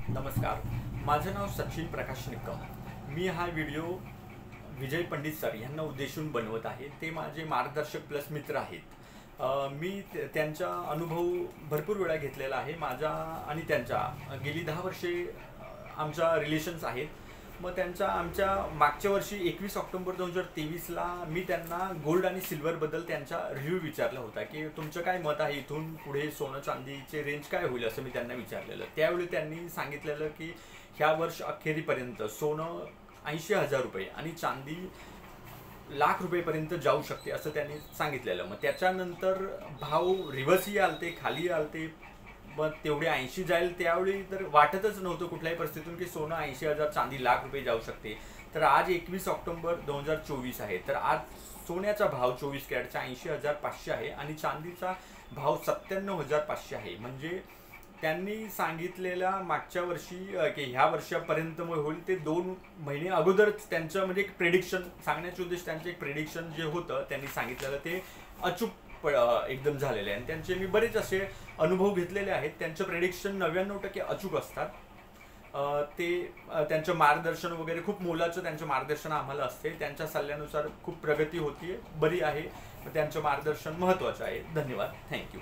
नमस्कार, माझं नाव सचिन प्रकाश निकम। मी हा व्हिडिओ विजय पंडित सर यांना उद्देशून बनवत आहे। ते माझे मार्गदर्शक प्लस मित्र आहेत। मी त्यांचा अनुभव भरपूर वेळा घेतलेला आहे। माझा आणि त्यांचा गेली 10 वर्षे आमचा रिलेशन्स आहेत। मग आमच्या मागच्या वर्षी 21 ऑक्टोबर 2023ला मी त्यांना गोल्ड आणि सिल्वरबद्दल त्यांचा रिव्ह्यू विचारला होता की तुमचं काय मत आहे, इथून पुढे सोनं चांदीचे रेंज काय होईल असं मी त्यांना विचारलेलं। त्यावेळी त्यांनी सांगितलेलं की ह्या वर्ष अखेरीपर्यंत सोनं 80,000 रुपये आणि चांदी लाख रुपयेपर्यंत जाऊ शकते असं त्यांनी सांगितलेलं। मग त्याच्यानंतर भाव रिव्हर्सही आलते, खाली आलते। मग तेवढे 80 जाईल त्यावेळी तर वाटतच नव्हतं कुठल्याही परिस्थितीतून की सोनं 80,000 चांदी लाख रुपये जाऊ शकते। तर आज 21 ऑक्टोबर 2024 आहे। तर आज सोन्याचा भाव 24 कॅरेटचा 80,500 आहे आणि चांदीचा भाव 97,500 आहे। म्हणजे त्यांनी सांगितलेल्या मागच्या वर्षी की ह्या वर्षापर्यंत होईल ते 2 महिने अगोदरच त्यांचं म्हणजे एक प्रेडिक्शन सांगण्याचे उद्देश, त्यांचे एक प्रेडिक्शन जे होतं त्यांनी सांगितलेलं ते अचूक एकदम झालेले आहे। आणि त्यांचे मी बरेच असे अनुभव घेतलेले आहेत। त्यांचं प्रेडिक्शन 99% अचूक असतात। त्यांचं मार्गदर्शन वगैरे खूप मोलाचं त्यांचं मार्गदर्शन आम्हाला असते। त्यांच्या सल्ल्यानुसार खूप प्रगती होतीये, बरी आहे। त्यांचं मार्गदर्शन महत्त्वाचं आहे। धन्यवाद, थँक्यू।